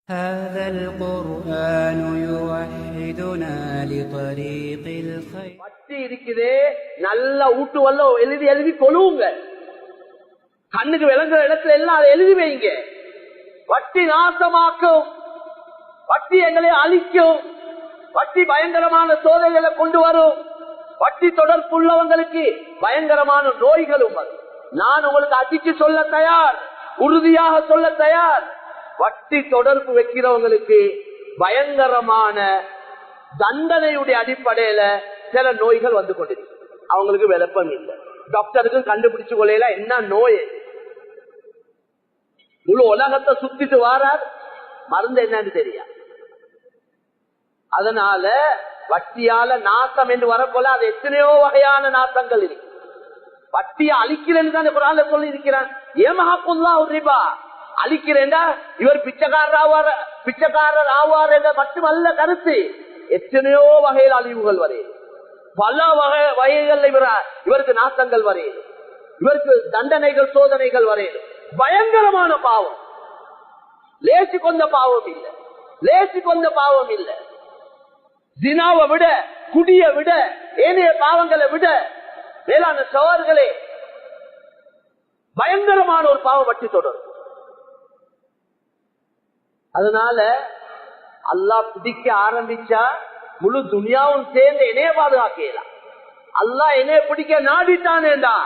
هذا القرآن يوحدنا لطريق الخير. வட்டி இருக்குதே நல்ல ஊட்டு வல்ல எழுதி எழுதி கொழுவுங்க. கண்ணுக்கு விளங்குற இடத்துல எல்லாம் அதை எழுதி வைங்க. வட்டி நாசமாக்கும், வட்டி எங்களை அழிக்கும், வட்டி பயங்கரமான சோதனைகளை கொண்டு வரும், வட்டி தொடர்புள்ளவங்களுக்கு பயங்கரமான நோய்களும் வரும். நான் உங்களுக்கு அடிச்சு சொல்ல தயார், உறுதியாக சொல்ல தயார். வட்டி தொடர்பு வைக்கிறவங்களுக்கு பயங்கரமான தண்டனையுடைய அடிப்படையில சில நோய்கள் வந்து கொண்டிருக்கு. அவங்களுக்கு விளப்பம் இல்லை, டாக்டருக்கும் கண்டுபிடிச்சு கொள்ளையில என்ன நோய், முழு உலகத்தை சுத்திட்டு வாரார், மருந்து என்னன்னு தெரியா. அதனால வட்டியால நாசம் என்று வரப்போல அது எத்தனையோ வகையான நாசங்கள் இருக்கு. வட்டியை அழிக்கிறேன்னு தான் குர்ஆன்ல சொல்லி இருக்கிறான். ஏமஹக்குல்லா ரிபா, அழிக்கிறேன்டா இவர் பிச்சைக்காரர் ஆவார் என்ற மட்டுமல்ல கருத்து. எத்தனையோ வகையில் அழிவுகள் வரையும், பல வகைகள் இவருக்கு நாசங்கள் வரையும், இவருக்கு தண்டனைகள் சோதனைகள் வரையும். பயங்கரமான பாவம், லேசி கொண்ட பாவம் இல்லை, லேசி கொண்ட பாவம் இல்லை. ஜினாவை விட, குடிய விட, ஏனைய பாவங்களை விட மேலான சவால்களே பயங்கரமான ஒரு பாவம் வட்டி தொடரும். அதனால அல்லாஹ் பிடிக்க ஆரம்பிச்சா முழு துனியாவும் சேர்ந்து என்னைய பாதுகாக்கலாம். அல்லாஹ் என்னைய பிடிக்க நாடிட்டானேண்டா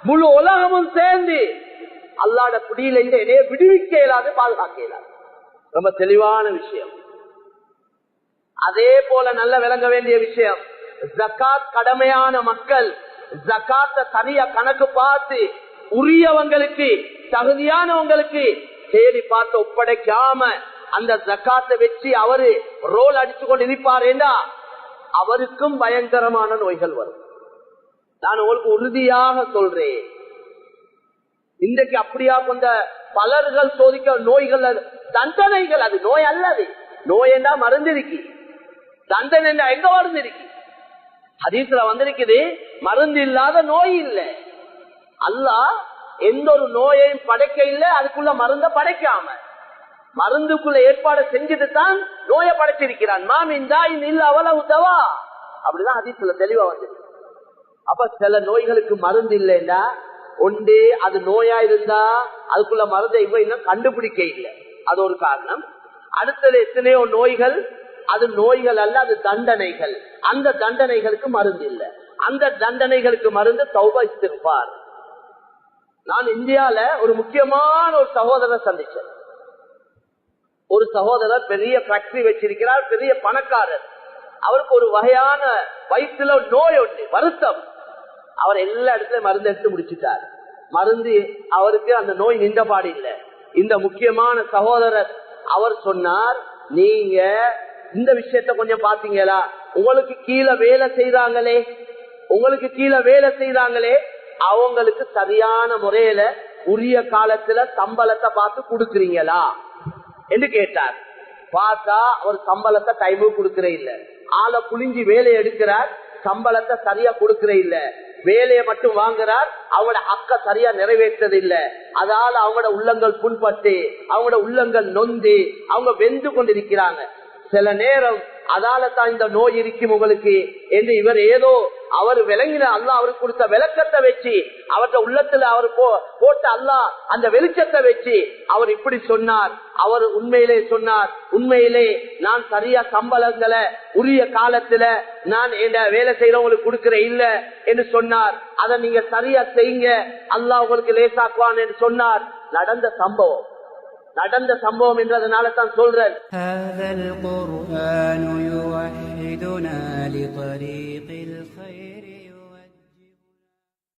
முழு உலகமும் சேர்ந்து அல்லாட பிடியில இருந்து என்னைய விடுவிக்க இயலாது, பாதுகாக்க இயலாது. ரொம்ப தெளிவான விஷயம். அதே போல நல்ல விளங்க வேண்டிய விஷயம், ஜகாத் கடமையான மக்கள் ஜகாத்தை தனியா கணக்கு பார்த்து உரியவங்களுக்கு தகுதியானவங்களுக்கு தேடி பார்த்து ஒப்படைக்காம அந்த ஜகாத்தை வச்சு அவரு ரோல் அடிச்சு கொண்டு இருப்பாரேண்டா அவருக்கும் பயங்கரமான நோய்கள் வரும். நான் உங்களுக்கு உறுதியாக சொல்றேன், இன்றைக்கு அப்படியா கொண்ட பலர்கள் சோதிக்க நோய்கள், தண்டனைகள். அது நோய் அல்லது, நோய் என்றா மருந்து இருக்கு, தண்டனை என்றா எங்க மருந்து இருக்கு? ஹதீஸ்ல வந்திருக்குது, மருந்து இல்லாத நோய் இல்லை. அல்லாஹ் எந்த ஒரு நோயையும் படைக்க இல்லை, அதுக்குள்ள மருந்த படைக்காம மருந்துக்குள்ள ஏற்பாடு செஞ்சுட்டு தான் நோயை படைச்சிருக்கிறான். அவ்வளவுதவா அப்படிதான் ஹதீஸ்ல தெளிவா வந்திருக்கு. அப்ப சில நோய்களுக்கு மருந்து இல்லைன்னா ஒன்று அது நோயா இருந்தா அதுக்குள்ள மருந்தை இவ இன்னும் கண்டுபிடிக்க இல்லை, அது ஒரு காரணம். அடுத்தது எத்தனையோ நோய்கள் அது நோய்கள் அல்ல, அது தண்டனைகள். அந்த தண்டனைகளுக்கு மருந்து இல்லை, அந்த தண்டனைகளுக்கு மருந்து தௌபா இஸ்திக்பார். நான் இந்தியால ஒரு முக்கியமான ஒரு சகோதரர் சந்திச்சேன். ஒரு சகோதரர் பெரிய ஃபேக்டரி வச்சிருக்கிறார், பெரிய பணக்காரர். அவருக்கு ஒரு வகையான வயிற்றுல நோய் ஒன்று, வருத்தம். அவர் எல்லா இடத்துலயும் மருந்து எடுத்து முடிச்சுட்டார். மருந்து அவருக்கு அந்த நோய் நின்றபாடு இல்லை. இந்த முக்கியமான சகோதரர் அவர் சொன்னார், நீங்க இந்த விஷயத்த கொஞ்சம் பாத்தீங்களா? உங்களுக்கு கீழே வேலை செய்றாங்களே, உங்களுக்கு கீழே வேலை செய்றாங்களே, அவங்களுக்கு சரியான முறையில உரிய காலத்துல சம்பளத்தை பார்த்து கொடுக்குறீங்களா என்று கேட்டார். பார்த்தா அவர் சம்பளத்தை டைமுக்கு கொடுக்கற இல்ல, ஆளை புளிஞ்சி வேலையை எடுக்கிறார், சம்பளத்தை சரியா கொடுக்கற இல்ல, வேலையை மட்டும் வாங்குறார், அவங்களோட ஹக்க சரியா நிறைவேற்றது இல்ல. அதால அவங்களோட உள்ளங்கள் புண்பட்டு, அவங்களோட உள்ளங்கள் நொந்து, அவங்க வெந்து கொண்டிருக்கிறாங்க. சில நேரம் அதால தான் இந்த நோய் இருக்கும் உங்களுக்கு என்று இவர் ஏதோ அவர் விளங்கின அல்லாஹ் அவருக்கு கொடுத்த விளக்கத்தை வச்சு, அவருடைய உள்ளத்துல அவர் போட்ட அல்லாஹ் அந்த வெளிச்சத்தை வச்சு அவர் இப்படி சொன்னார். அவர் உண்மையிலே சொன்னார், உண்மையிலே நான் சரியா சம்பளங்களை உரிய காலத்துல நான் வேலை செய்யறவங்களுக்கு கொடுக்கிற இல்ல என்று சொன்னார். அதை நீங்க சரியா செய்யுங்க, அல்லாஹ் உங்களுக்கு லேசாக்குவான் என்று சொன்னார். நடந்த சம்பவம் என்றதுனால தான் சொல்றேன். هذا القرآن يوحدنا لطريق الخير.